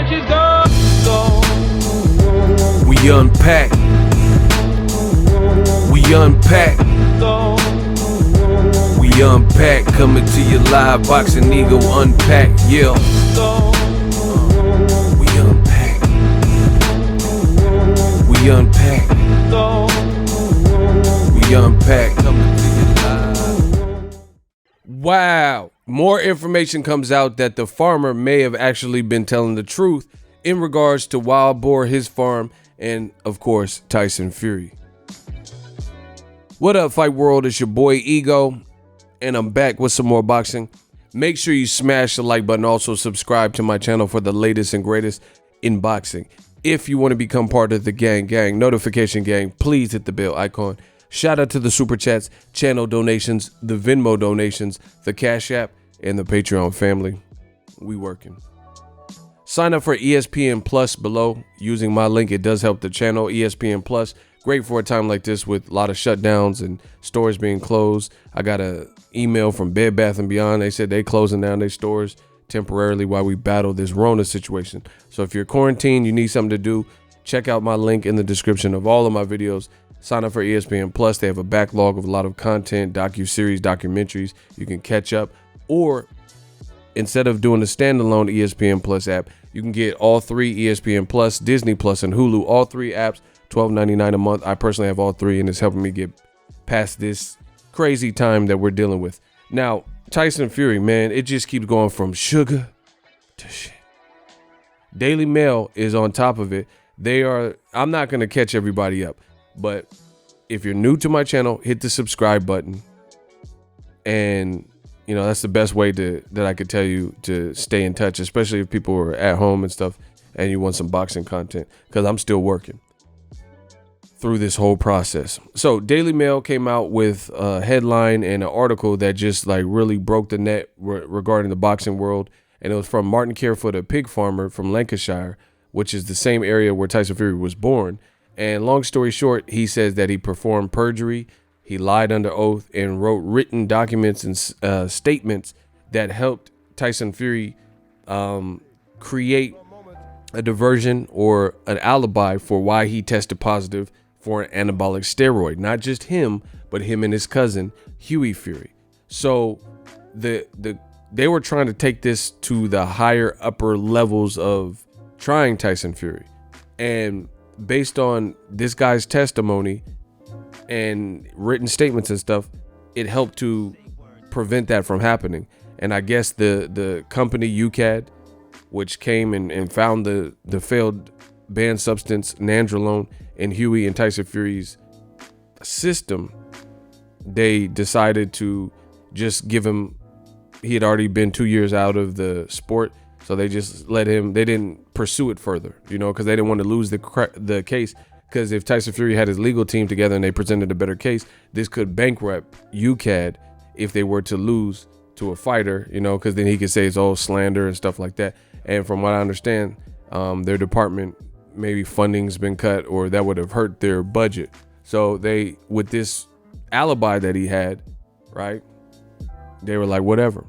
bitches go. We unpack. We unpack. We unpack. Coming to you live. Boxing Ego unpack. Yeah. We unpack. We unpack. We unpack. Coming to you live. Wow. More information comes out that the farmer may have actually been telling the truth in regards to Wild Boar, his farm, and of course, Tyson Fury. What up, Fight World? It's your boy Ego, and I'm back with some more boxing. Make sure you smash the like button. Also, subscribe to my channel for the latest and greatest in boxing. If you want to become part of the gang, notification gang, please hit the bell icon. Shout out to the Super Chats, channel donations, the Venmo donations, the Cash App, and the Patreon family. We working. Sign up for ESPN Plus below using my link. It does help the channel. ESPN Plus, great for a time like this with a lot of shutdowns and stores being closed. I got an email from Bed Bath & Beyond. They said they closing down their stores temporarily while we battle this Rona situation. So if you're quarantined, you need something to do, check out my link in the description of all of my videos. Sign up for ESPN Plus. They have a backlog of a lot of content, docuseries, documentaries. You can catch up. Or instead of doing the standalone ESPN Plus app, you can get all three ESPN Plus, Disney Plus, and Hulu. All three apps, $12.99 a month. I personally have all three, and it's helping me get past this crazy time that we're dealing with. Now, Tyson Fury, man, it just keeps going from sugar to shit. Daily Mail is on top of it. I'm not going to catch everybody up, but if you're new to my channel, hit the subscribe button. And, you know, that's the best way that I could tell you to stay in touch, especially if people are at home and stuff and you want some boxing content, because I'm still working through this whole process. So Daily Mail came out with a headline and an article that just like really broke the net regarding the boxing world. And it was from Martin Carefoot, a pig farmer from Lancashire, which is the same area where Tyson Fury was born. And long story short, he says that he performed perjury, he lied under oath, and wrote written documents and statements that helped Tyson Fury create a diversion or an alibi for why he tested positive for an anabolic steroid. Not just him, but him and his cousin, Hughie Fury. So they were trying to take this to the higher upper levels of trying Tyson Fury. And based on this guy's testimony and written statements and stuff, it helped to prevent that from happening. And I guess the company UNPACKED, which came and found the failed banned substance nandrolone in Hughie and Tyson Fury's system, they decided to just give him, he had already been 2 years out of the sport, so they just let him, they didn't pursue it further, you know, because they didn't want to lose the case. Because if Tyson Fury had his legal team together and they presented a better case, this could bankrupt UNPACKED if they were to lose to a fighter, you know, because then he could say it's all slander and stuff like that. And from what I understand, their department, maybe funding's been cut, or that would have hurt their budget. So they, with this alibi that he had, right, they were like, whatever,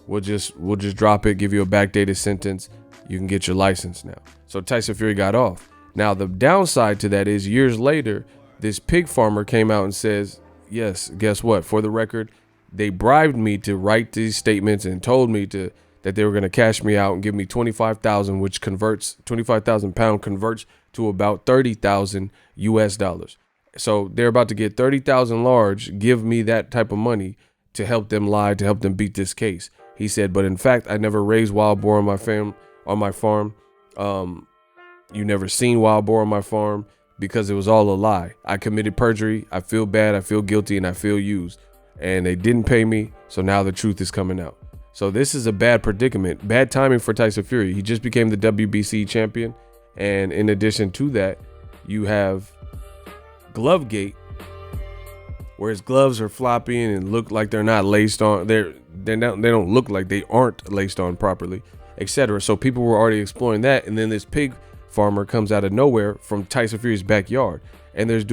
we'll just drop it, give you a backdated sentence, you can get your license now. So Tyson Fury got off. Now the downside to that is years later, this pig farmer came out and says, yes, guess what, for the record, they bribed me to write these statements and told me that they were going to cash me out and give me 25,000, which converts, 25,000 pound converts to about 30,000 US dollars. So they're about to get 30,000 large, give me that type of money to help them lie, to help them beat this case. He said, but in fact, I never raised wild boar on my farm. You never seen wild boar on my farm, because it was all a lie. I committed perjury. I feel bad. I feel guilty, and I feel used. And they didn't pay me. So now the truth is coming out. So this is a bad predicament, bad timing for Tyson Fury. He just became the WBC champion. And in addition to that, you have Glovegate, where his gloves are floppy and look like they're not laced on. They don't look like they aren't laced on properly, etc. So people were already exploring that. And then this pig farmer comes out of nowhere from Tyson Fury's backyard. And there's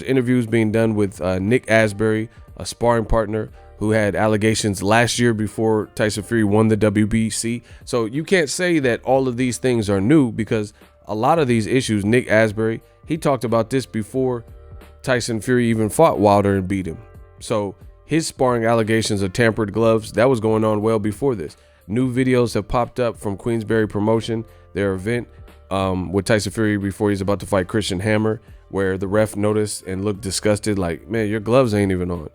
interviews being done with Nick Asbury, a sparring partner who had allegations last year before Tyson Fury won the WBC. So you can't say that all of these things are new, because a lot of these issues, Nick Asbury, he talked about this before Tyson Fury even fought Wilder and beat him. So his sparring allegations of tampered gloves, that was going on well before this. New videos have popped up from Queensberry Promotion, their event with Tyson Fury before he's about to fight Christian Hammer, where the ref noticed and looked disgusted, like, man, your gloves ain't even on.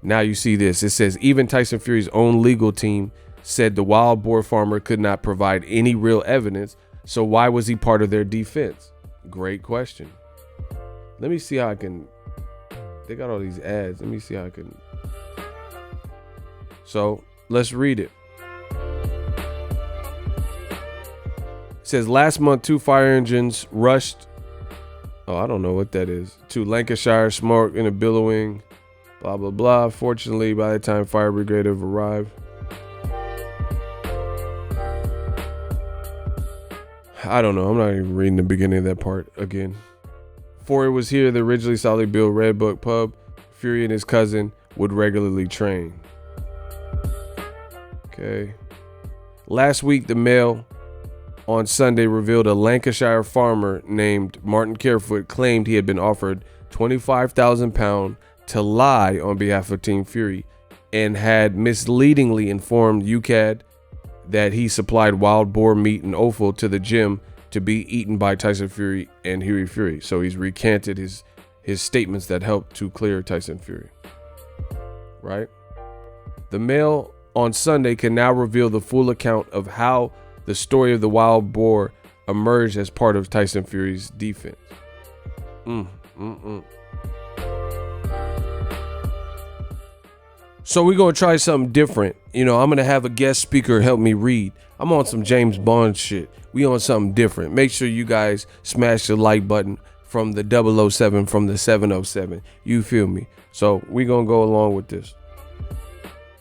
Now you see this. It says even Tyson Fury's own legal team said the wild boar farmer could not provide any real evidence. So why was he part of their defense? Great question. Let me see how I can. They got all these ads. Let me see how I can. So let's read it. It says last month, 2 fire engines rushed. Oh, I don't know what that is. To Lancashire, smoke in a billowing. Blah, blah, blah. Fortunately, by the time fire brigade have arrived. I don't know. I'm not even reading the beginning of that part again. Before it was here, the originally solidly built Red Book pub, Fury and his cousin would regularly train. Okay. Last week, the Mail on Sunday revealed a Lancashire farmer named Martin Carefoot claimed he had been offered £25,000 to lie on behalf of Team Fury and had misleadingly informed UNPACKED that he supplied wild boar meat and offal to the gym to be eaten by Tyson Fury and Hughie Fury. So he's recanted his statements that helped to clear Tyson Fury. Right? The Mail on Sunday can now reveal the full account of how the story of the wild boar emerged as part of Tyson Fury's defense. So we're going to try something different. You know, I'm going to have a guest speaker help me read. I'm on some James Bond shit. We on something different. Make sure you guys smash the like button from the 007, from the 707. You feel me? So we're going to go along with this.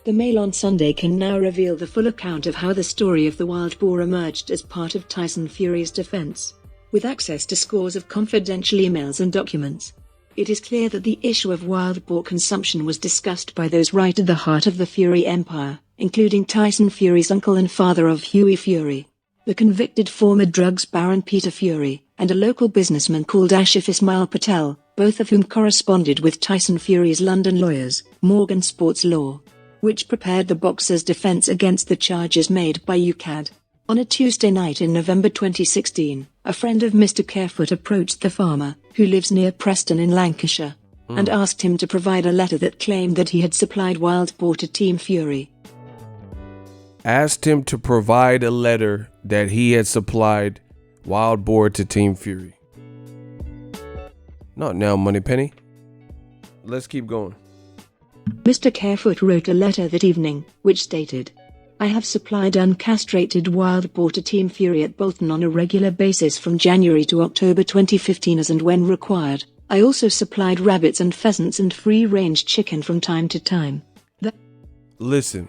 The Mail on Sunday can now reveal the full account of how the story of the wild boar emerged as part of Tyson Fury's defense. With access to scores of confidential emails and documents, it is clear that the issue of wild boar consumption was discussed by those right at the heart of the Fury empire, including Tyson Fury's uncle and father of Hughie Fury, the convicted former drugs baron Peter Fury, and a local businessman called Ashif Ismail Patel, both of whom corresponded with Tyson Fury's London lawyers, Morgan Sports Law, which prepared the boxer's defense against the charges made by UNPACKED. On a Tuesday night in November 2016, a friend of Mr. Carefoot approached the farmer, who lives near Preston in Lancashire, and asked him to provide a letter that claimed that he had supplied wild boar to Team Fury. Asked him to provide a letter that he had supplied wild boar to Team Fury. Not now, Moneypenny. Let's keep going. Mr. Carefoot wrote a letter that evening, which stated, "I have supplied uncastrated wild boar to Team Fury at Bolton on a regular basis from January to October 2015 as and when required. I also supplied rabbits and pheasants and free-range chicken from time to time." Listen,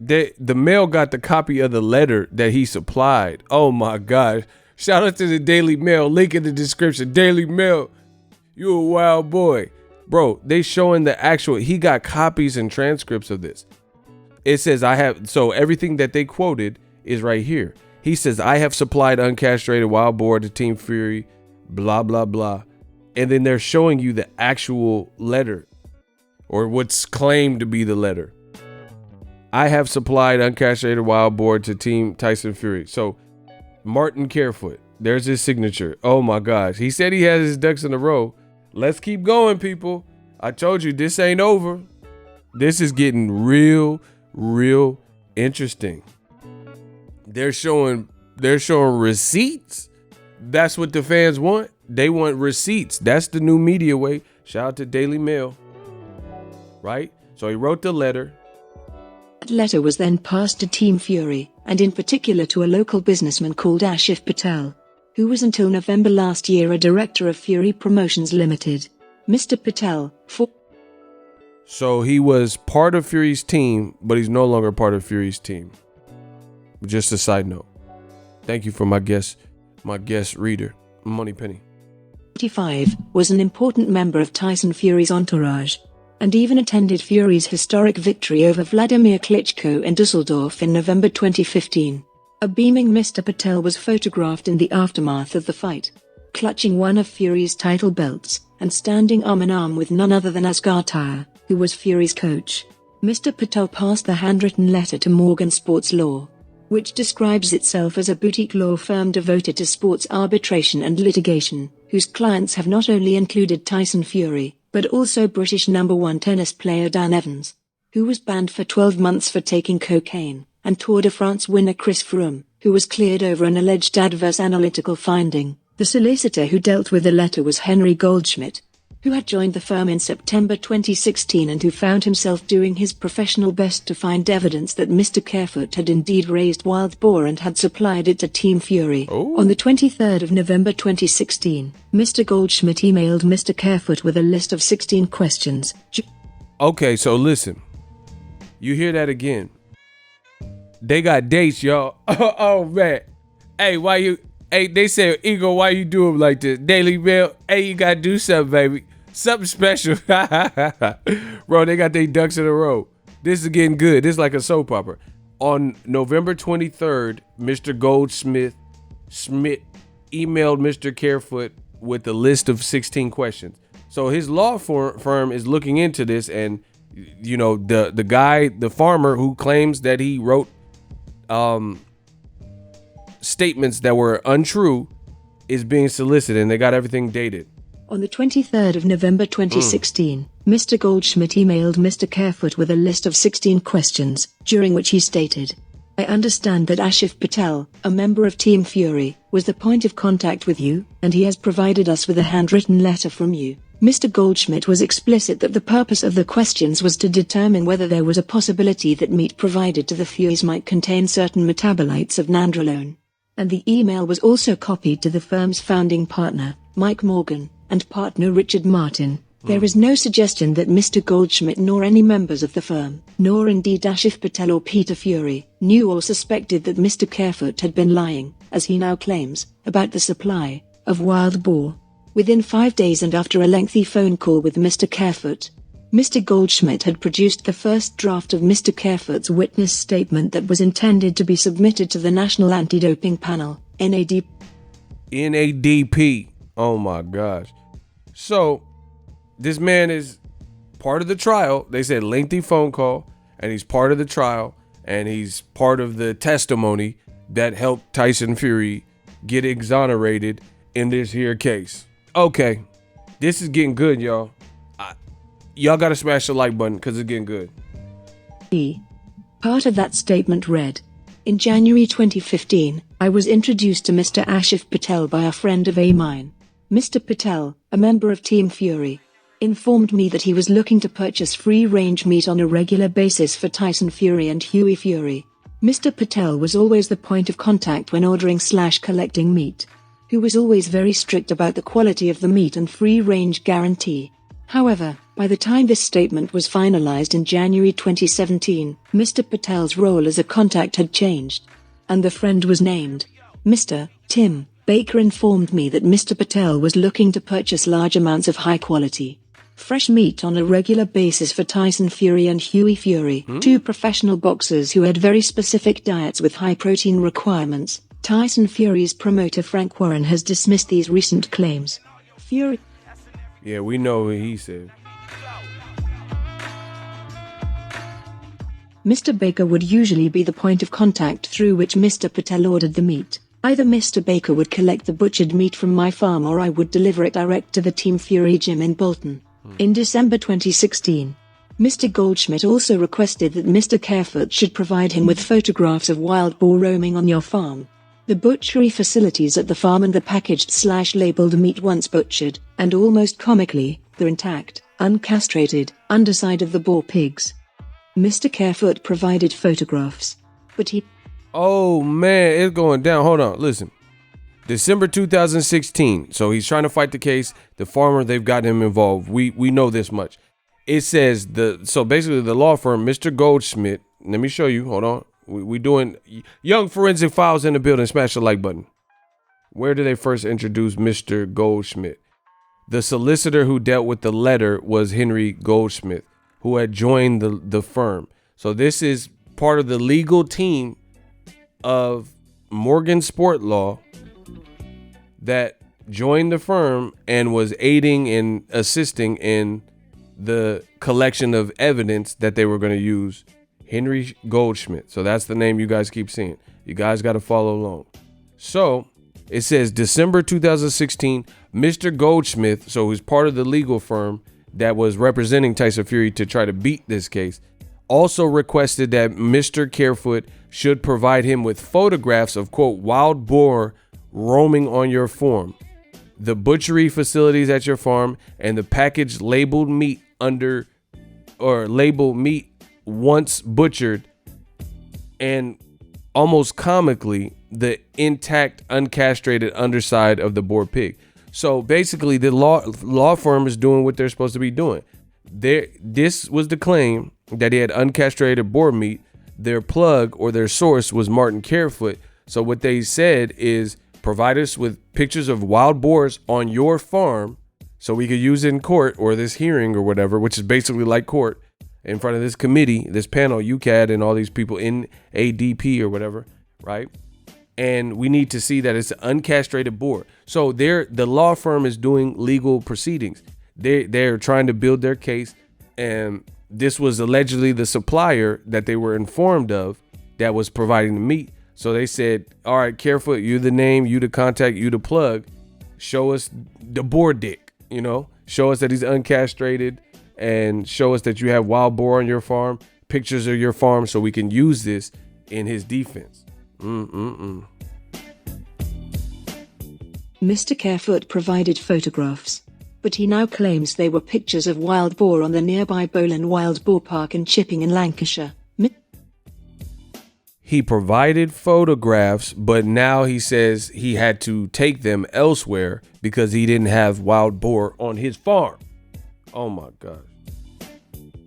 the Mail got the copy of the letter that he supplied. Oh my gosh. Shout out to the Daily Mail. Link in the description. Daily Mail, you a wild boy. Bro, they showing the actual, he got copies and transcripts of this. It says so everything that they quoted is right here. He says, "I have supplied uncastrated wild boar to Team Fury, blah, blah, blah." And then they're showing you the actual letter, or what's claimed to be the letter. "I have supplied uncastrated wild boar to Team Tyson Fury." So Martin Carefoot, there's his signature. Oh my gosh. He said he has his ducks in a row. Let's keep going, people. I told you this ain't over. This is getting real interesting. They're showing receipts. That's what the fans want. They want receipts. That's the new media way. Shout out to Daily Mail. Right? So he wrote the letter. That letter was then passed to Team Fury, and in particular to a local businessman called Ashif Patel, who was until November last year a director of Fury Promotions Limited. Mr. Patel, So he was part of Fury's team, but he's no longer part of Fury's team. Just a side note. Thank you for my guest reader, Moneypenny. 45, was an important member of Tyson Fury's entourage. and even attended Fury's historic victory over Vladimir Klitschko in Dusseldorf in November 2015. A beaming Mr. Patel was photographed in the aftermath of the fight, clutching one of Fury's title belts, and standing arm in arm with none other than Asghar Tyre, who was Fury's coach. Mr. Patel passed the handwritten letter to Morgan Sports Law, which describes itself as a boutique law firm devoted to sports arbitration and litigation, whose clients have not only included Tyson Fury, but also British #1 tennis player Dan Evans, who was banned for 12 months for taking cocaine, and Tour de France winner Chris Froome, who was cleared over an alleged adverse analytical finding. The solicitor who dealt with the letter was Henry Goldschmidt, who had joined the firm in September 2016 and who found himself doing his professional best to find evidence that Mr. Carefoot had indeed raised wild boar and had supplied it to Team Fury. Ooh. On the 23rd of November 2016, Mr. Goldschmidt emailed Mr. Carefoot with a list of 16 questions. Okay, so listen. You hear that again. They got dates, y'all. Oh, man. Hey, they said, Ego, why you do them like this? Daily Mail, hey, you got to do something, baby. Something special. Bro, they got their ducks in a row. This is getting good. This is like a soap opera. On November 23rd, Mr. Goldsmith emailed Mr. Carefoot with a list of 16 questions. So his law firm is looking into this, and, you know, the guy, the farmer who claims that he wrote statements that were untrue is being solicited, and they got everything dated. On the 23rd of November 2016, Mr. Goldschmidt emailed Mr. Carefoot with a list of 16 questions, during which he stated, "I understand that Ashif Patel, a member of Team Fury, was the point of contact with you, and he has provided us with a handwritten letter from you." Mr. Goldschmidt was explicit that the purpose of the questions was to determine whether there was a possibility that meat provided to the Furies might contain certain metabolites of nandrolone. And the email was also copied to the firm's founding partner, Mike Morgan, and partner Richard Martin. There is no suggestion that Mr. Goldschmidt nor any members of the firm, nor indeed Ashif Patel or Peter Fury, knew or suspected that Mr. Carefoot had been lying, as he now claims, about the supply of wild boar. Within 5 days and after a lengthy phone call with Mr. Carefoot, Mr. Goldschmidt had produced the first draft of Mr. Carefoot's witness statement that was intended to be submitted to the National Anti-Doping Panel, NADP. Oh my gosh. So, this man is part of the trial. They said lengthy phone call, and he's part of the trial, and he's part of the testimony that helped Tyson Fury get exonerated in this here case. Okay, this is getting good, y'all. Y'all gotta smash the like button because it's getting good. Part of that statement read, "In January 2015, I was introduced to Mr. Ashif Patel by a friend of mine. Mr. Patel, a member of Team Fury, informed me that he was looking to purchase free-range meat on a regular basis for Tyson Fury and Hughie Fury. Mr. Patel was always the point of contact when ordering/collecting meat, who was always very strict about the quality of the meat and free-range guarantee. However, by the time this statement was finalized in January 2017, Mr. Patel's role as a contact had changed, and the friend was named. Mr. Tim Baker informed me that Mr. Patel was looking to purchase large amounts of high-quality, fresh meat on a regular basis for Tyson Fury and Hughie Fury, two professional boxers who had very specific diets with high protein requirements. Tyson Fury's promoter Frank Warren has dismissed these recent claims. Fury. Yeah, we know what he said. Mr. Baker would usually be the point of contact through which Mr. Patel ordered the meat. Either Mr. Baker would collect the butchered meat from my farm or I would deliver it direct to the Team Fury gym in Bolton. In December 2016, Mr. Goldschmidt also requested that Mr. Carefoot should provide him with photographs of wild boar roaming on your farm. The butchery facilities at the farm and the packaged/labeled meat once butchered, and almost comically, the intact, uncastrated, underside of the boar pigs. Mr. Carefoot provided photographs, but he... Oh man, it's going down. Hold on, listen. December 2016. So he's trying to fight the case. The farmer, they've got him involved. We know this much. It says so basically the law firm, Mr. Goldschmidt. Let me show you. Hold on. We doing young forensic files in the building. Smash the like button. Where did they first introduce Mr. Goldschmidt? The solicitor who dealt with the letter was Henry Goldschmidt, who had joined the firm. So this is part of the legal team of Morgan Sport Law that joined the firm and was aiding and assisting in the collection of evidence that they were going to use. Henry Goldschmidt. So that's the name you guys keep seeing. You guys got to follow along. So it says December 2016, Mr. Goldschmidt, so he's part of the legal firm that was representing Tyson Fury to try to beat this case, also requested that Mr. Carefoot should provide him with photographs of, quote, wild boar roaming on your farm, the butchery facilities at your farm, and the packaged labeled meat label meat once butchered, and almost comically, the intact, uncastrated underside of the boar pig. So basically, the law firm is doing what they're supposed to be doing. This was the claim that he had uncastrated boar meat. Their plug or their source was Martin Carefoot. So what they said is, provide us with pictures of wild boars on your farm so we could use it in court or this hearing or whatever, which is basically like court, in front of this committee, this panel, UCAD, and all these people in ADP or whatever, right? And we need to see that it's an uncastrated boar. So the law firm is doing legal proceedings. They're trying to build their case, and this was allegedly the supplier that they were informed of that was providing the meat. So they said, all right, Carefoot, you the name, you the contact, you the plug. Show us the boar dick, show us that he's uncastrated, and show us that you have wild boar on your farm, pictures of your farm, so we can use this in his defense. Mr. Carefoot provided photographs, but he now claims they were pictures of wild boar on the nearby Bowland Wild Boar Park in Chipping in Lancashire. He provided photographs, but now he says he had to take them elsewhere because he didn't have wild boar on his farm. Oh my God.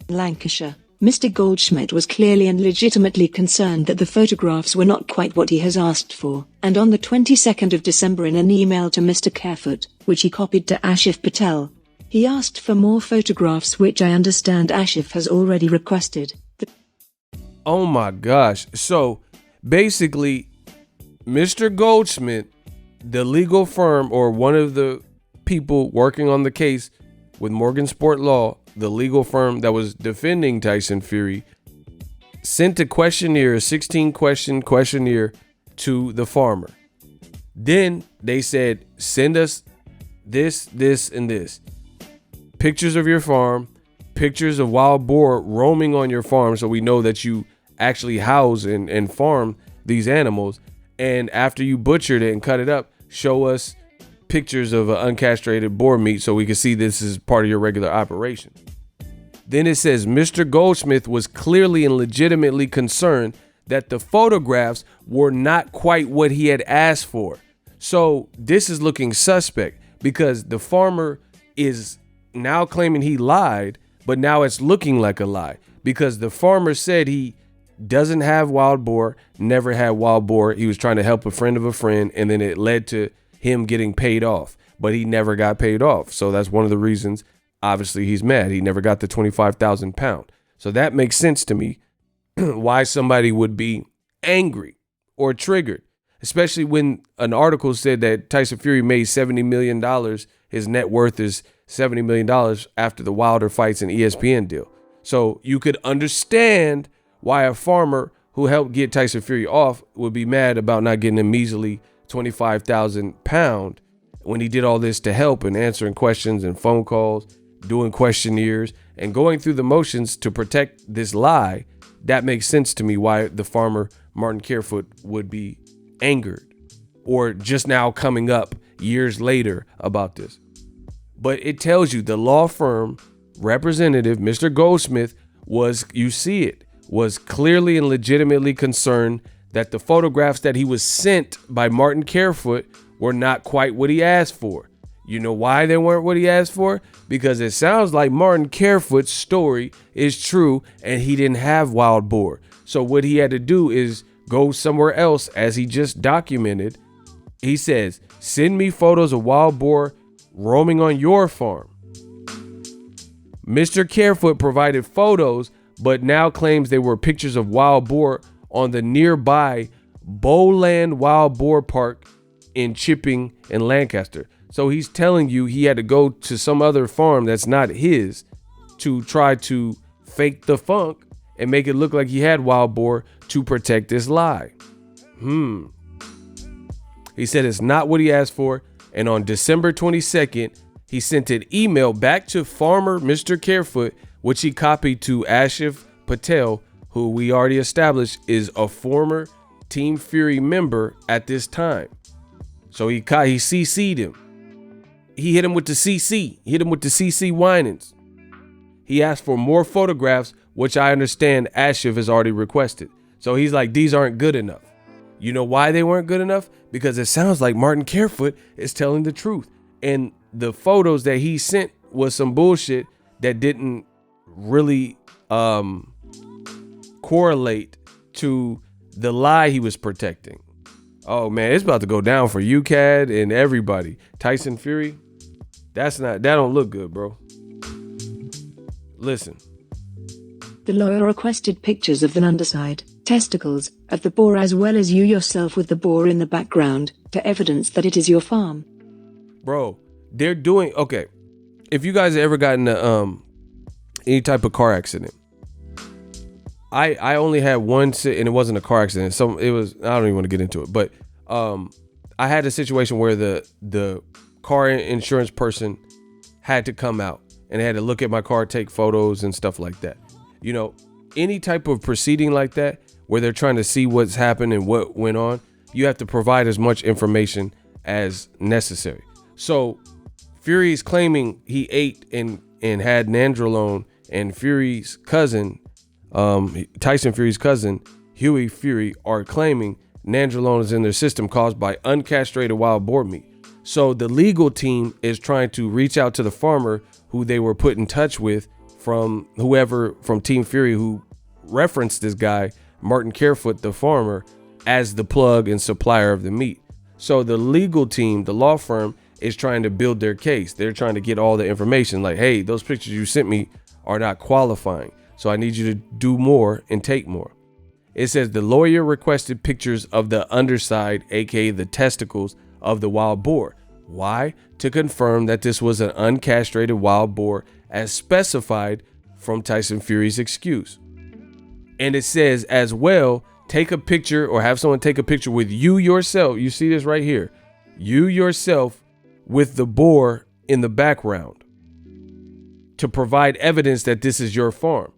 Lancashire. Mr. Goldschmidt was clearly and legitimately concerned that the photographs were not quite what he has asked for, and on the 22nd of December, in an email to Mr. Carefoot, which he copied to Ashif Patel, he asked for more photographs, which I understand Ashif has already requested. Oh my gosh. So basically, Mr. Goldschmidt, the legal firm or one of the people working on the case with Morgan Sport Law, the legal firm that was defending Tyson Fury, sent a questionnaire, a 16-question questionnaire to the farmer. Then they said, send us this, this, and this. Pictures of your farm, pictures of wild boar roaming on your farm, so we know that you actually house and farm these animals. And after you butchered it and cut it up, show us pictures of uncastrated boar meat so we can see this is part of your regular operation. Then it says Mr. Goldschmidt was clearly and legitimately concerned that the photographs were not quite what he had asked for. So this is looking suspect because the farmer is now claiming he lied, but now it's looking like a lie because the farmer said he doesn't have wild boar, never had wild boar. He was trying to help a friend of a friend, and then it led to him getting paid off, but he never got paid off. So that's one of the reasons, obviously, he's mad. He never got the 25,000 pound. So that makes sense to me why somebody would be angry or triggered, especially when an article said that Tyson Fury made $70 million. His net worth is $70 million after the Wilder fights and ESPN deal. So you could understand why a farmer who helped get Tyson Fury off would be mad about not getting a measly 25,000 pound when he did all this to help and answering questions and phone calls, doing questionnaires and going through the motions to protect this lie. That makes sense to me why the farmer Martin Carefoot would be angered or just now coming up years later about this. But it tells you the law firm representative, Mr. Goldsmith, was clearly and legitimately concerned that the photographs that he was sent by Martin Carefoot were not quite what he asked for. You know why they weren't what he asked for? Because it sounds like Martin Carefoot's story is true and he didn't have wild boar. So what he had to do is go somewhere else, as he just documented. He says, send me photos of wild boar roaming on your farm. Mr. Carefoot provided photos, but now claims they were pictures of wild boar on the nearby Bowland Wild Boar Park in Chipping and Lancaster. So he's telling you he had to go to some other farm that's not his to try to fake the funk and make it look like he had wild boar to protect this lie. He said it's not what he asked for. And on December 22nd, he sent an email back to farmer Mr. Carefoot, which he copied to Ashif Patel, who we already established is a former Team Fury member at this time. So he CC'd him. He hit him with the CC. He hit him with the CC whinings. He asked for more photographs, which I understand Ashif has already requested. So he's like, these aren't good enough. You know why they weren't good enough? Because it sounds like Martin Carefoot is telling the truth. And the photos that he sent was some bullshit that didn't really correlate to the lie he was protecting. Oh man, it's about to go down for UCAD and everybody. Tyson Fury, that don't look good, bro. Listen. The lawyer requested pictures of the underside, testicles, of the boar as well as you yourself with the boar in the background to evidence that it is your farm. Bro, they're doing, okay, if you guys have ever gotten any type of car accident, I only had one and it wasn't a car accident. It was, I don't even want to get into it, but I had a situation where the car insurance person had to come out and they had to look at my car, take photos and stuff like that. You know, any type of proceeding like that where they're trying to see what's happened and what went on, you have to provide as much information as necessary. So Fury is claiming he ate and had nandrolone, and Fury's cousin, Tyson Fury's cousin, Huey Fury, are claiming nandrolone is in their system caused by uncastrated wild boar meat. So the legal team is trying to reach out to the farmer who they were put in touch with from whoever from Team Fury who referenced this guy, Martin Carefoot, the farmer, as the plug and supplier of the meat. So the legal team, the law firm, is trying to build their case. They're trying to get all the information like, hey, those pictures you sent me are not qualifying. So I need you to do more and take more. It says the lawyer requested pictures of the underside, aka the testicles of the wild boar. Why? To confirm that this was an uncastrated wild boar as specified from Tyson Fury's excuse. And it says as well, take a picture or have someone take a picture with you yourself. You see this right here. You yourself with the boar in the background to provide evidence that this is your farm.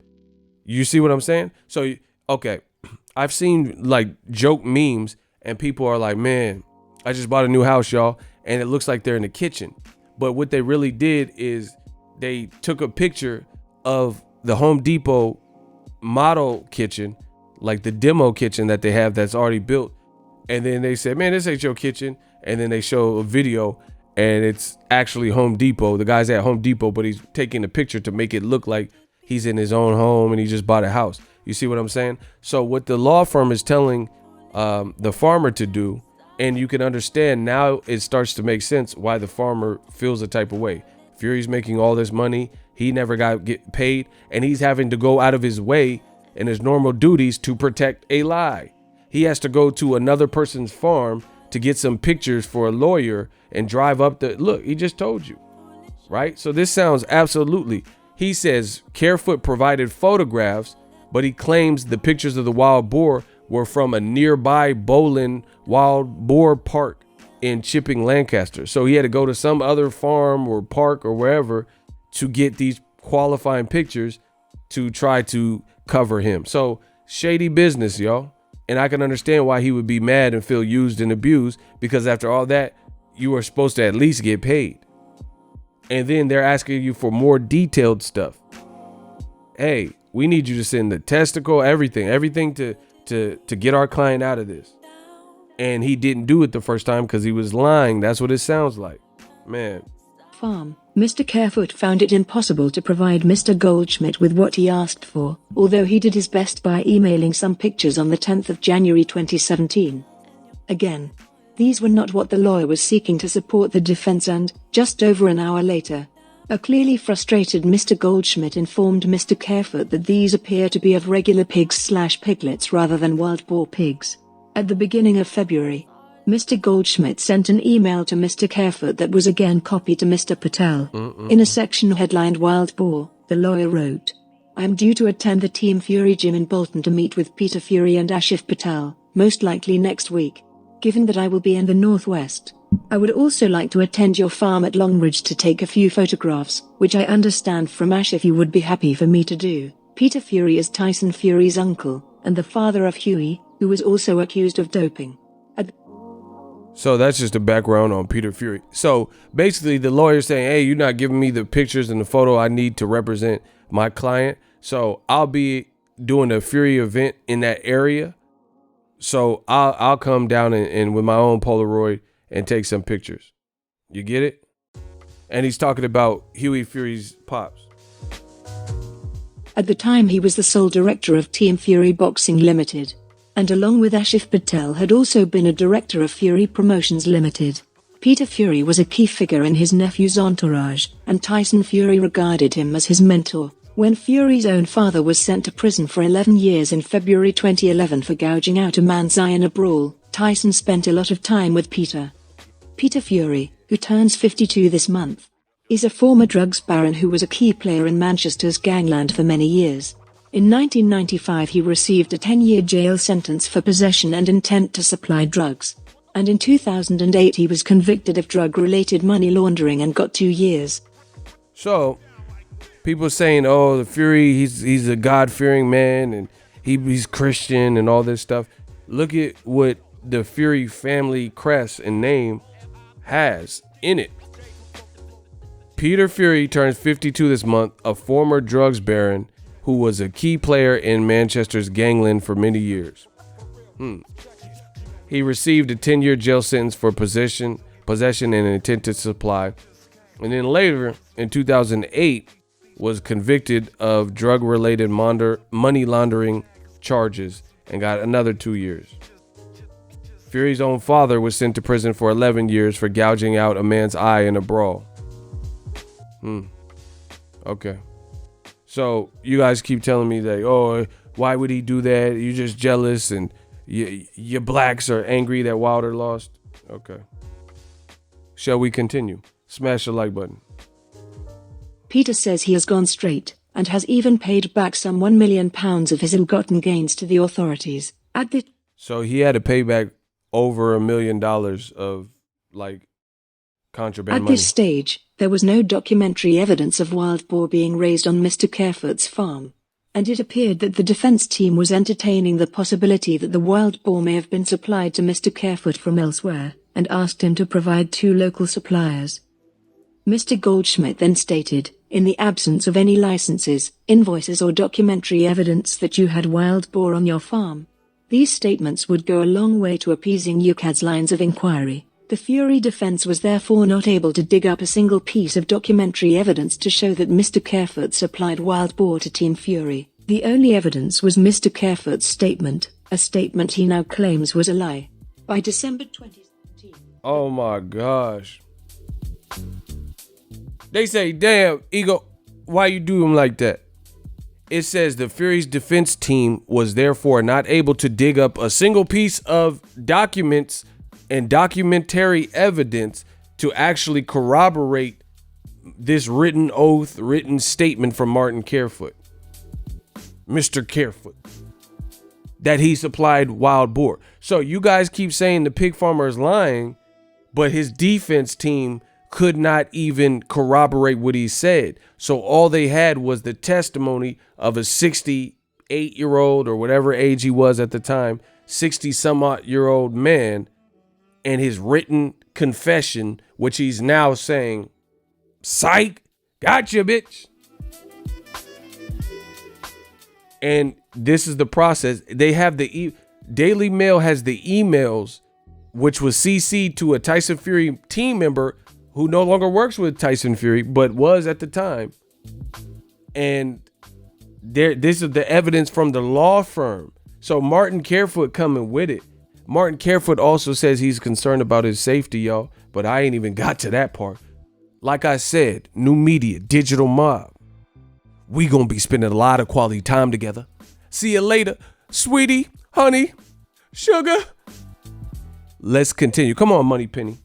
You see what I'm saying? So, okay, I've seen like joke memes and people are like, man, I just bought a new house, y'all. And it looks like they're in the kitchen. But what they really did is they took a picture of the Home Depot model kitchen, like the demo kitchen that they have that's already built. And then they said, man, this ain't your kitchen. And then they show a video and it's actually Home Depot. The guy's at Home Depot, but he's taking a picture to make it look like he's in his own home and he just bought a house. You see what I'm saying? So what the law firm is telling the farmer to do, and you can understand now, it starts to make sense why the farmer feels a type of way. Fury's making all this money. He never get paid, and he's having to go out of his way in his normal duties to protect a lie. He has to go to another person's farm to get some pictures for a lawyer and drive up the, look, he just told you, right? So this sounds absolutely, he says Carefoot provided photographs, but he claims the pictures of the wild boar were from a nearby Bowland Wild Boar Park in Chipping, Lancaster. So he had to go to some other farm or park or wherever to get these qualifying pictures to try to cover him. So shady business, y'all. And I can understand why he would be mad and feel used and abused, because after all that, you are supposed to at least get paid. And then they're asking you for more detailed stuff. Hey, we need you to send the testicle, everything to get our client out of this. And he didn't do it the first time because he was lying. That's what it sounds like. Man. Farm. Mr. Carefoot found it impossible to provide Mr. Goldschmidt with what he asked for, although he did his best by emailing some pictures on the 10th of January 2017. Again, These were not what the lawyer was seeking to support the defense, and, just over an hour later, a clearly frustrated Mr. Goldschmidt informed Mr. Carefoot that these appear to be of regular pigs/piglets rather than wild boar pigs. At the beginning of February, Mr. Goldschmidt sent an email to Mr. Carefoot that was again copied to Mr. Patel. In a section headlined Wild Boar, the lawyer wrote, "I am due to attend the Team Fury gym in Bolton to meet with Peter Fury and Ashif Patel, most likely next week. Given that I will be in the Northwest, I would also like to attend your farm at Longridge to take a few photographs, which I understand from Ashif you would be happy for me to do." Peter Fury is Tyson Fury's uncle, and the father of Huey, who was also accused of doping. So that's just the background on Peter Fury. So basically the lawyer's saying, hey, you're not giving me the pictures and the photo I need to represent my client. So I'll be doing a Fury event in that area. So I'll come down and with my own Polaroid and take some pictures. You get it? And he's talking about Huey Fury's pops. At the time he was the sole director of Team Fury Boxing Limited, and along with Ashif Patel had also been a director of Fury Promotions Limited. Peter Fury was a key figure in his nephew's entourage, and Tyson Fury regarded him as his mentor. When Fury's own father was sent to prison for 11 years in February 2011 for gouging out a man's eye in a brawl, Tyson spent a lot of time with Peter. Peter Fury, who turns 52 this month, is a former drugs baron who was a key player in Manchester's gangland for many years. In 1995 he received a 10-year jail sentence for possession and intent to supply drugs. And in 2008 he was convicted of drug-related money laundering and got 2 years. So, people saying, oh, the Fury, he's a God-fearing man and he's Christian and all this stuff. Look at what the Fury family crest and name has in it. Peter Fury turns 52 this month, a former drugs baron who was a key player in Manchester's gangland for many years. He received a 10-year jail sentence for possession and intent to supply. And then later, in 2008, was convicted of drug-related money laundering charges and got another 2 years. Fury's own father was sent to prison for 11 years for gouging out a man's eye in a brawl. Okay. So you guys keep telling me that, oh, why would he do that? You're just jealous and you blacks are angry that Wilder lost. Okay. Shall we continue? Smash the like button. Peter says he has gone straight and has even paid back some £1 million of his ill-gotten gains to the authorities. So he had to pay back over $1 million of contraband money. At this stage, there was no documentary evidence of wild boar being raised on Mr. Carefoot's farm, and it appeared that the defense team was entertaining the possibility that the wild boar may have been supplied to Mr. Carefoot from elsewhere, and asked him to provide 2 local suppliers. Mr. Goldschmidt then stated, in the absence of any licenses, invoices or documentary evidence that you had wild boar on your farm. These statements would go a long way to appeasing UNPACKED's lines of inquiry. The Fury defense was therefore not able to dig up a single piece of documentary evidence to show that Mr. Carefoot supplied wild boar to Team Fury. The only evidence was Mr. Carefoot's statement, a statement he now claims was a lie. By December 2017. Oh my gosh. They say, damn, Ego, why you do him like that? It says the Fury's defense team was therefore not able to dig up a single piece of documents and documentary evidence to actually corroborate this written statement from Martin Carefoot, Mr. Carefoot, that he supplied wild boar. So you guys keep saying the pig farmer is lying, but his defense team could not even corroborate what he said. So all they had was the testimony of a 68-year-old or whatever age he was at the time, 60-some-odd-year-old man, and his written confession, which he's now saying, psych, gotcha, bitch. And this is the process. They have Daily Mail has the emails, which was CC'd to a Tyson Fury team member who no longer works with Tyson Fury, but was at the time. And this is the evidence from the law firm. So Martin Carefoot coming with it. Martin Carefoot also says he's concerned about his safety, y'all. But I ain't even got to that part. Like I said, new media, digital mob. We gonna be spending a lot of quality time together. See you later, sweetie, honey, sugar. Let's continue. Come on, Money Penny.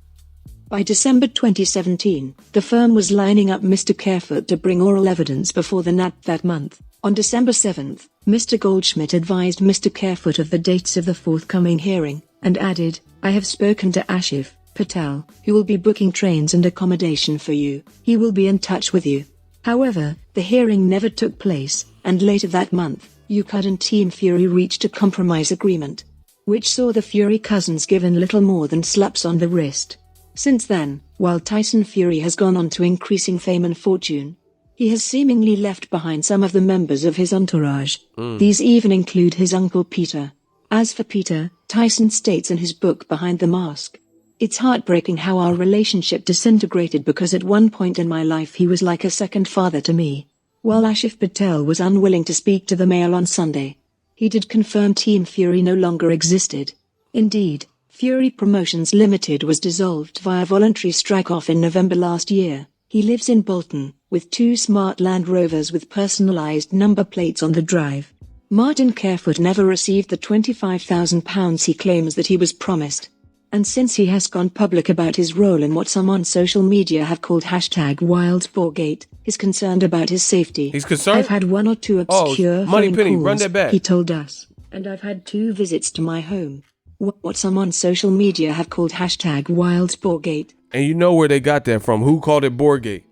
By December 2017, the firm was lining up Mr. Carefoot to bring oral evidence before the NAT that month. On December 7th, Mr. Goldschmidt advised Mr. Carefoot of the dates of the forthcoming hearing, and added, "I have spoken to Ashif Patel, who will be booking trains and accommodation for you. He will be in touch with you." However, the hearing never took place, and later that month, UNPACKED and Team Fury reached a compromise agreement, which saw the Fury cousins given little more than slaps on the wrist. Since then, while Tyson Fury has gone on to increasing fame and fortune, he has seemingly left behind some of the members of his entourage. These even include his uncle Peter. As for Peter, Tyson states in his book Behind the Mask, "It's heartbreaking how our relationship disintegrated because at one point in my life he was like a second father to me." While Ashif Patel was unwilling to speak to the Mail on Sunday, he did confirm Team Fury no longer existed. Indeed, Fury Promotions Limited was dissolved via voluntary strike-off in November last year. He lives in Bolton, with 2 smart Land Rovers with personalized number plates on the drive. Martin Carefoot never received the £25,000 he claims that he was promised. And since he has gone public about his role in what some on social media have called #WildBoarGate, he's concerned about his safety. He's concerned? "I've had 1 or 2 obscure Money phone Penny, calls," run that back. he told us, "and I've had 2 visits to my home. What some on social media have called #WildBoarGate." And you know where they got that from. Who called it Boargate?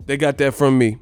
They got that from me.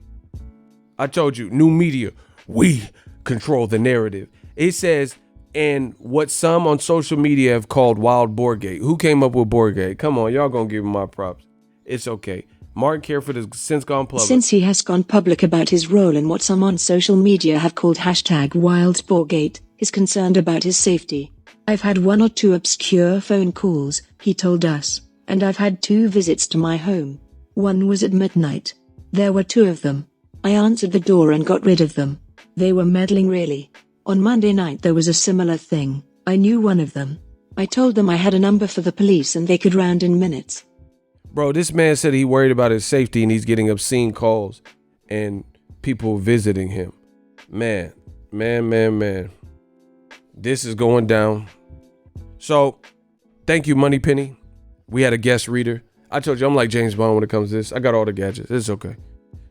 I told you, new media. We control the narrative. It says, and what some on social media have called Wild Boargate. Who came up with Boargate? Come on, y'all gonna give him my props. It's okay. Martin Carefoot has since gone public. Since he has gone public about his role in what some on social media have called #WildBoarGate, he's concerned about his safety. "I've had 1 or 2 obscure phone calls," he told us, "and I've had 2 visits to my home. One was at midnight. There were 2 of them. I answered the door and got rid of them. They were meddling really. On Monday night there was a similar thing. I knew one of them. I told them I had a number for the police and they could round in minutes." Bro, this man said he worried about his safety and he's getting obscene calls and people visiting him. Man. This is going down. So, thank you, Money Penny. We had a guest reader. I told you I'm like James Bond when it comes to this. I got all the gadgets. It's okay.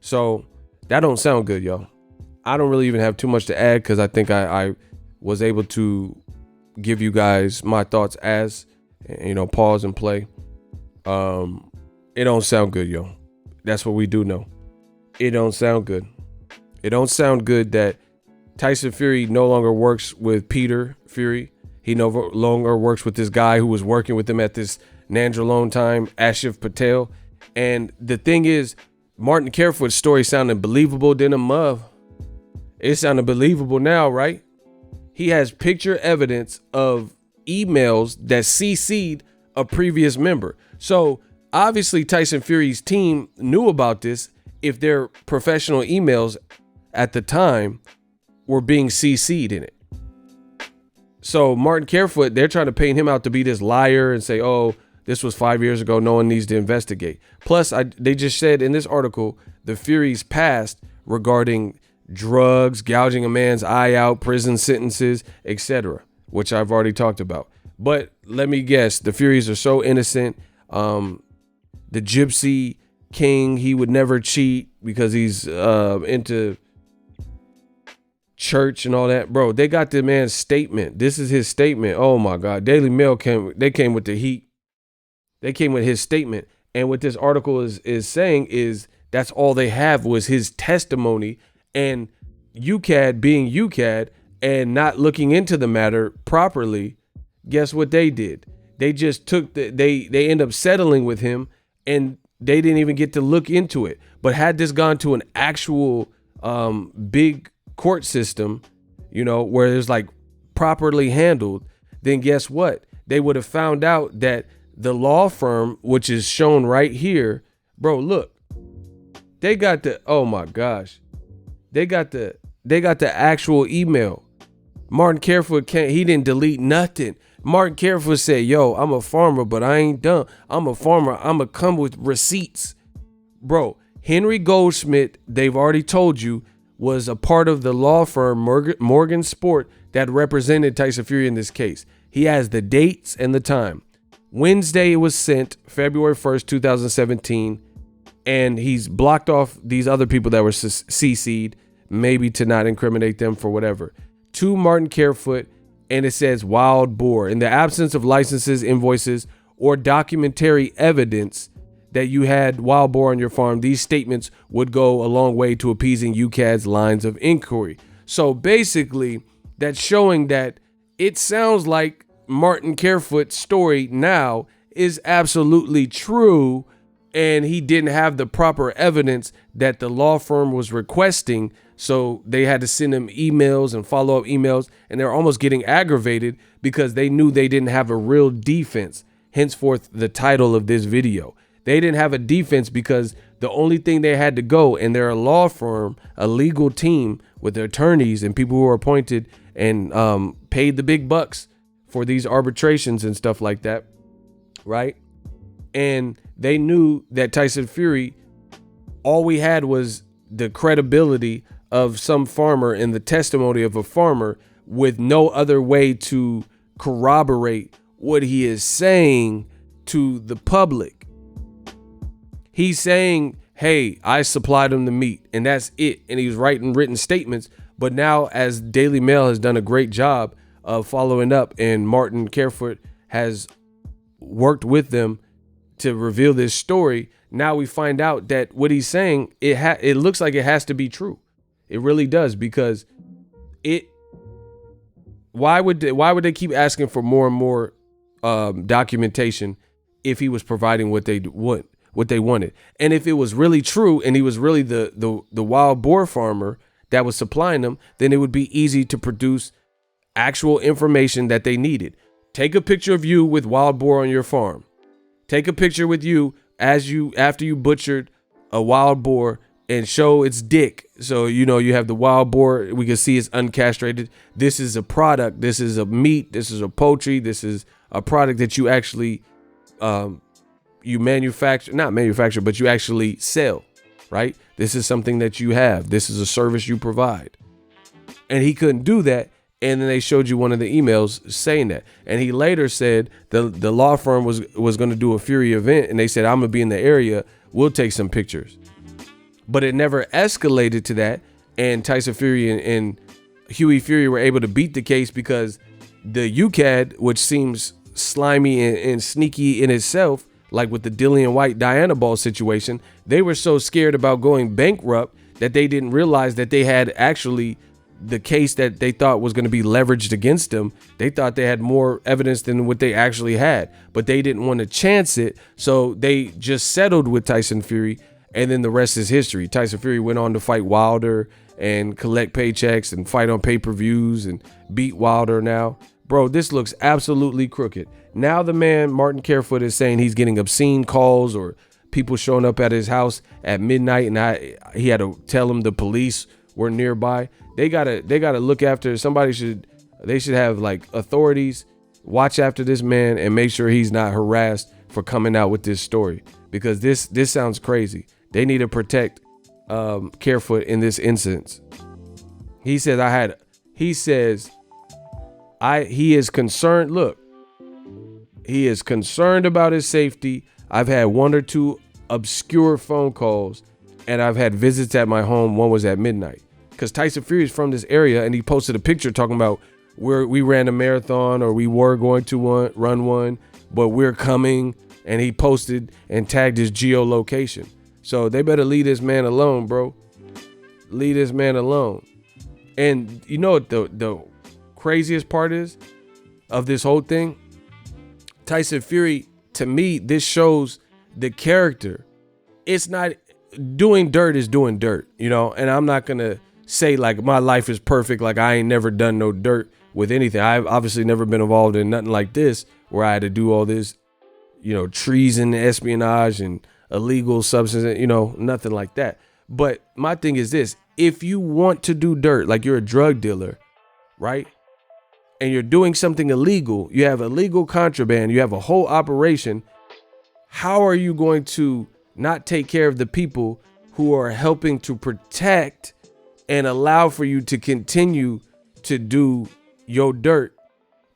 So, that don't sound good, y'all. I don't really even have too much to add because I think I was able to give you guys my thoughts as, pause and play. It don't sound good, yo. That's what we do know. It don't sound good. It don't sound good that Tyson Fury no longer works with Peter Fury. He no longer works with this guy who was working with him at this Nandrolone time, Ashif Patel. And the thing is, Martin Carefoot's story sounded believable than a mother. It sounded believable now, right? He has picture evidence of emails that CC'd a previous member. So obviously Tyson Fury's team knew about this if their professional emails at the time were being CC'd in it. So Martin Carefoot, they're trying to paint him out to be this liar and say, oh, this was 5 years ago. No one needs to investigate. Plus, they just said in this article, the Fury's past regarding drugs, gouging a man's eye out, prison sentences, etc., which I've already talked about. But let me guess, the Furies are so innocent. The Gypsy King, he would never cheat because he's into church and all that. Bro, they got the man's statement. This is his statement. Oh my God. Daily Mail came with the heat. They came with his statement. And what this article is saying is that's all they have was his testimony. And UNPACKED being UNPACKED and not looking into the matter properly, guess what they did? They just took they end up settling with him and they didn't even get to look into it. But had this gone to an actual big court system, where it's like properly handled, then guess what? They would have found out that the law firm, which is shown right here, bro, look, they got the, oh my gosh. They got the actual email. Martin Carefoot he didn't delete nothing. Martin Carefoot said, yo, I'm a farmer, but I ain't done. I'm a farmer. I'm going to come with receipts. Bro, Henry Goldschmidt, they've already told you, was a part of the law firm Morgan Sport that represented Tyson Fury in this case. He has the dates and the time. Wednesday it was sent, February 1st, 2017. And he's blocked off these other people that were CC'd, maybe to not incriminate them for whatever. To Martin Carefoot, and it says Wild Boar. In the absence of licenses, invoices, or documentary evidence that you had Wild Boar on your farm, these statements would go a long way to appeasing UCAD's lines of inquiry. So basically, that's showing that it sounds like Martin Carefoot's story now is absolutely true, and he didn't have the proper evidence that the law firm was requesting. So they had to send him emails and follow-up emails, and they're almost getting aggravated because they knew they didn't have a real defense. Henceforth, the title of this video. They didn't have a defense because the only thing they had to go, and they're a law firm, a legal team with attorneys and people who are appointed and paid the big bucks for these arbitrations and stuff like that, right? And they knew that Tyson Fury, all we had was the credibility of some farmer and the testimony of a farmer with no other way to corroborate what he is saying to the public. He's saying, hey, I supplied him the meat, and that's it. And he was writing written statements. But now, as Daily Mail has done a great job of following up, and Martin Carefoot has worked with them to reveal this story, now we find out that what he's saying, it looks like it has to be true. It really does, because why would they keep asking for more and more documentation if he was providing what they wanted? And if it was really true and he was really the wild boar farmer that was supplying them, then it would be easy to produce actual information that they needed. Take a picture of you with wild boar on your farm. Take a picture with you after you butchered a wild boar and show its dick. So, you have the wild boar. We can see it's uncastrated. This is a product. This is a meat. This is a poultry. This is a product that you actually, you not manufacture, but you actually sell, right? This is something that you have. This is a service you provide. And he couldn't do that. And then they showed you one of the emails saying that. And he later said the law firm was going to do a Fury event. And they said, I'm going to be in the area. We'll take some pictures. But it never escalated to that. And Tyson Fury and Huey Fury were able to beat the case because the UCAD, which seems slimy and sneaky in itself, like with the Dillian White Diana Ball situation, they were so scared about going bankrupt that they didn't realize that they had actually the case that they thought was going to be leveraged against them. They thought they had more evidence than what they actually had, but they didn't want to chance it. So they just settled with Tyson Fury, and then the rest is history. Tyson Fury went on to fight Wilder and collect paychecks and fight on pay-per-views and beat Wilder now. Bro, this looks absolutely crooked. Now the man, Martin Carefoot, is saying he's getting obscene calls or people showing up at his house at midnight, and he had to tell him the police were nearby. They gotta look after they should have like authorities watch after this man and make sure he's not harassed for coming out with this story, because this sounds crazy. They need to protect Carefoot in this instance. He says he is concerned. Look, he is concerned about his safety. I've had one or two obscure phone calls, and I've had visits at my home. One was at midnight. Because Tyson Fury is from this area, and he posted a picture talking about where we ran a marathon, or we were going to run one, but we're coming. And he posted and tagged his geolocation. So they better leave this man alone, bro. Leave this man alone. And you know what the craziest part is of this whole thing? Tyson Fury, to me, this shows the character. It's not doing dirt is doing dirt, and I'm not going to say like my life is perfect. Like I ain't never done no dirt with anything. I've obviously never been involved in nothing like this where I had to do all this, treason, espionage, and illegal substance, nothing like that. But my thing is this: if you want to do dirt, like you're a drug dealer, right? and you're doing something illegal, you have illegal contraband, you have a whole operation, how are you going to not take care of the people who are helping to protect and allow for you to continue to do your dirt?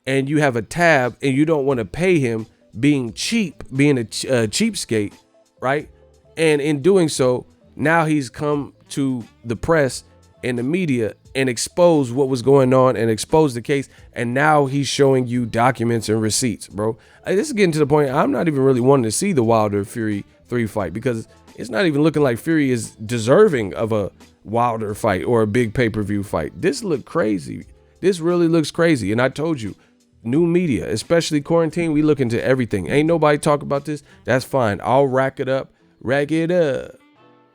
And you have a tab and you don't want to pay him, being cheap, being a cheapskate, right? And in doing so, now he's come to the press and the media and exposed what was going on and exposed the case. And now he's showing you documents and receipts, bro. This is getting to the point I'm not even really wanting to see the Wilder Fury 3 fight, because it's not even looking like Fury is deserving of a Wilder fight or a big pay-per-view fight. This look crazy. This really looks crazy. And I told you, new media, especially quarantine, we look into everything. Ain't nobody talk about this. That's fine. I'll rack it up.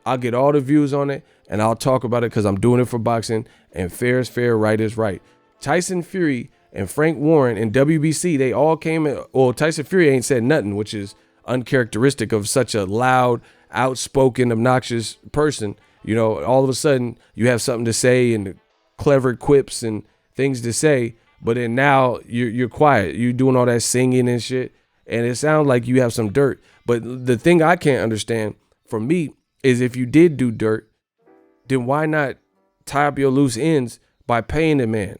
I'll get all the views on it and I'll talk about it because I'm doing it for boxing, and fair is fair, right is right. Tyson Fury and Frank Warren and WBC, they all came in. Well, Tyson Fury ain't said nothing, which is uncharacteristic of such a loud, outspoken, obnoxious person. You know, all of a sudden you have something to say and clever quips and things to say, but then now you're quiet. You're doing all that singing and shit, and it sounds like you have some dirt. But the thing I can't understand for me is, if you did do dirt, then why not tie up your loose ends by paying the man?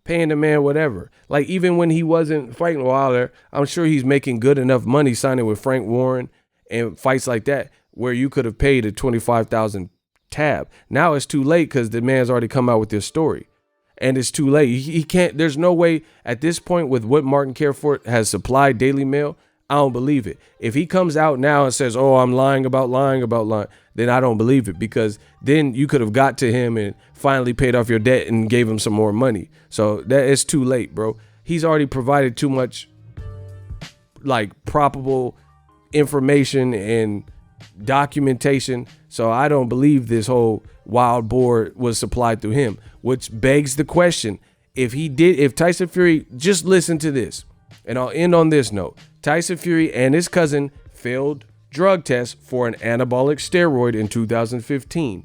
Paying the man whatever. Like, even when he wasn't fighting Wilder, I'm sure he's making good enough money signing with Frank Warren and fights like that, where you could have paid a $25,000 tab. Now it's too late because the man's already come out with this story. And it's too late. He can't, there's no way at this point with what Martin Carefoot has supplied Daily Mail. I don't believe it. If he comes out now and says, oh, I'm lying about lying, then I don't believe it, because then you could have got to him and finally paid off your debt and gave him some more money. So that is too late, bro. He's already provided too much like probable information and documentation. So I don't believe this whole wild boar was supplied through him, which begs the question. If Tyson Fury, just listen to this, and I'll end on this note. Tyson Fury and his cousin failed drug tests for an anabolic steroid in 2015.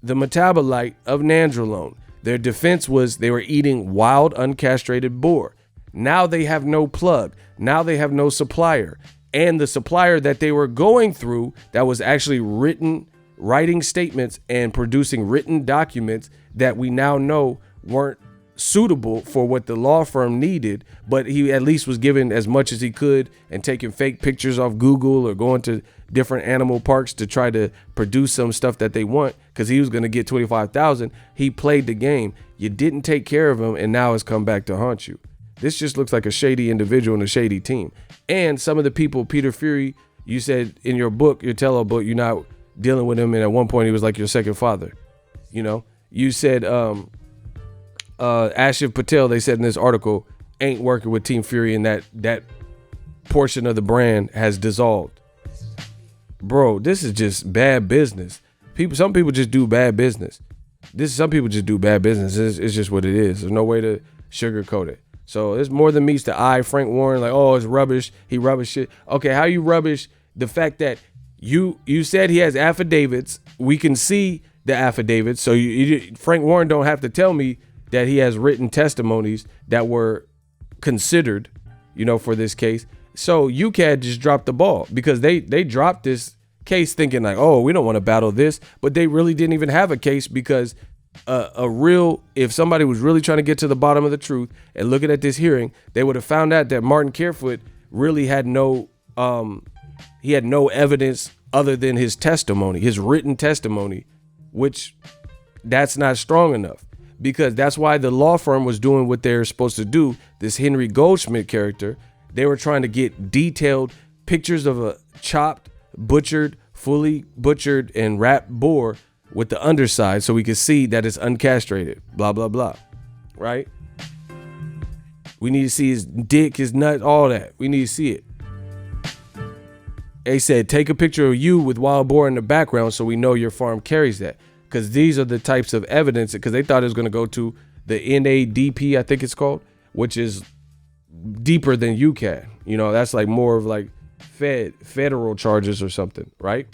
The metabolite of nandrolone. Their defense was they were eating wild, uncastrated boar. Now they have no plug. Now they have no supplier. And the supplier that they were going through, that was actually writing statements and producing written documents that we now know weren't suitable for what the law firm needed, but he at least was given as much as he could and taking fake pictures off Google or going to different animal parks to try to produce some stuff that they want, because he was going to get 25,000. He played the game. You didn't take care of him, and now it's come back to haunt you. This just looks like a shady individual and a shady team. And some of the people, Peter Fury, you said in your book, your tell-all book, you're not dealing with him, and at one point he was like your second father. You know, you said Ashiv Patel, they said in this article, ain't working with Team Fury, and that portion of the brand has dissolved. Bro, this is just bad business. Some people just do bad business. Some people just do bad business. It's just what it is. There's no way to sugarcoat it. So it's more than meets the eye. Frank Warren, like, oh, it's rubbish. He rubbish shit. Okay, how you rubbish the fact that you said he has affidavits. We can see the affidavits. So Frank Warren don't have to tell me that he has written testimonies that were considered, for this case. So UCAD just dropped the ball, because they dropped this case thinking like, oh, we don't want to battle this, but they really didn't even have a case, because if somebody was really trying to get to the bottom of the truth and looking at this hearing, they would have found out that Martin Carefoot really had no evidence other than his testimony, his written testimony, which that's not strong enough, because that's why the law firm was doing what they're supposed to do. This Henry Goldschmidt character, they were trying to get detailed pictures of a chopped, butchered, fully butchered and wrapped boar with the underside, so we could see that it's uncastrated, blah, blah, blah, right? We need to see his dick, his nut, all that. We need to see it. They said, take a picture of you with wild boar in the background so we know your farm carries that, because these are the types of evidence, because they thought it was going to go to the NADP, I think it's called, which is deeper than UCAD. That's like more of like federal charges or something, right?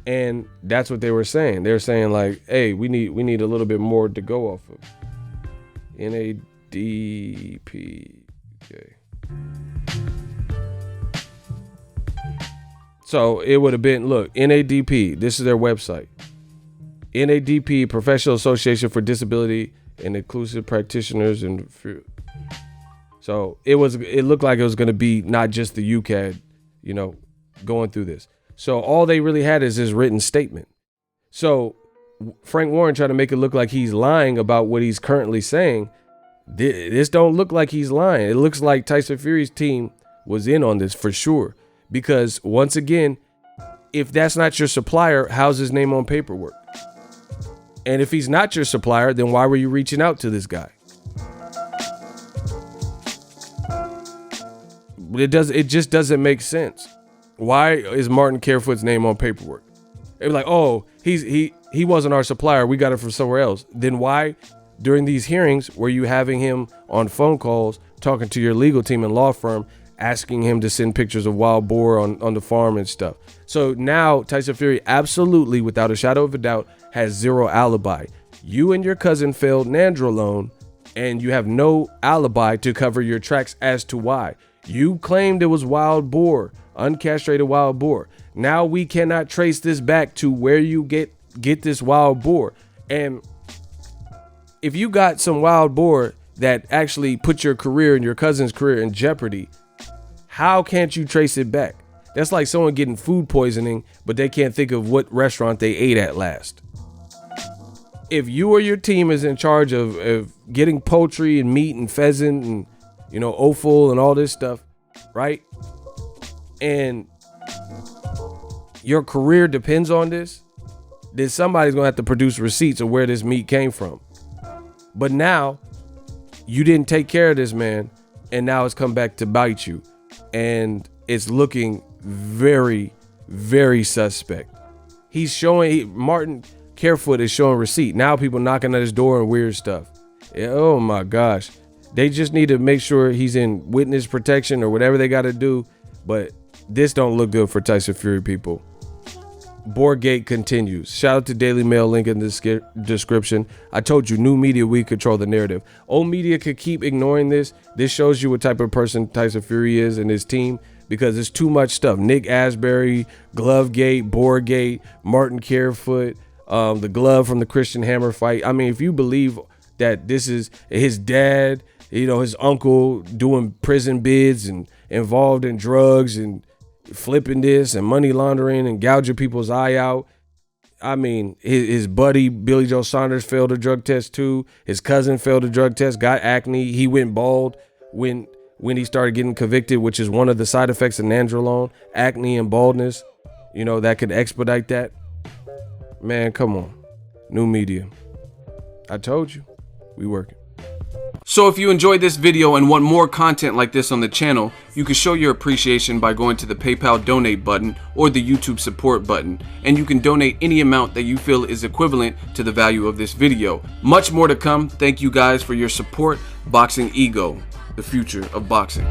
And that's what they were saying. They're saying like, hey, we need a little bit more to go off of. NADP. Okay. So it would have been, look, NADP. This is their website. NADP, Professional Association for Disability and Inclusive Practitioners. And so it looked like it was going to be not just the UCAD, going through this. So all they really had is his written statement. So Frank Warren tried to make it look like he's lying about what he's currently saying. This don't look like he's lying. It looks like Tyson Fury's team was in on this for sure. Because once again, if that's not your supplier, how's his name on paperwork? And if he's not your supplier, then why were you reaching out to this guy? It just doesn't make sense. Why is Martin Carefoot's name on paperwork? It was like, oh, he wasn't our supplier. We got it from somewhere else. Then why, during these hearings, were you having him on phone calls, talking to your legal team and law firm, asking him to send pictures of wild boar on the farm and stuff? So now Tyson Fury absolutely, without a shadow of a doubt, has zero alibi. You and your cousin failed nandrolone, and you have no alibi to cover your tracks as to why. You claimed it was wild boar, uncastrated wild boar. Now we cannot trace this back to where you get this wild boar. And if you got some wild boar that actually put your career and your cousin's career in jeopardy, how can't you trace it back? That's like someone getting food poisoning, but they can't think of what restaurant they ate at last. If you or your team is in charge of getting poultry and meat and pheasant and, offal and all this stuff, right? And your career depends on this, then somebody's going to have to produce receipts of where this meat came from. But now you didn't take care of this man, and now it's come back to bite you. And it's looking very, very suspect. Martin Carefoot is showing receipt. Now people knocking at his door and weird stuff. Oh my gosh. They just need to make sure he's in witness protection or whatever they got to do. But this don't look good for Tyson Fury, people. Boargate continues. Shout out to Daily Mail, link in the description. I told you, new media, we control the narrative. Old media could keep ignoring this. This shows you what type of person Tyson Fury is and his team, because it's too much stuff. Nick Asbury, Glovegate, Boargate, Martin Carefoot, the glove from the Christian Hammer fight. I mean, if you believe that this is his dad, his uncle doing prison bids and involved in drugs and flipping this and money laundering and gouging people's eye out. I mean, his buddy Billy Joe Saunders failed a drug test too. His cousin failed a drug test, got acne. He went bald when he started getting convicted, which is one of the side effects of nandrolone, acne and baldness. That could expedite that. Man, come on. New media. I told you, we working. So if you enjoyed this video and want more content like this on the channel, you can show your appreciation by going to the PayPal donate button or the YouTube support button, and you can donate any amount that you feel is equivalent to the value of this video. Much more to come. Thank you guys for your support. Boxing Ego, the future of boxing.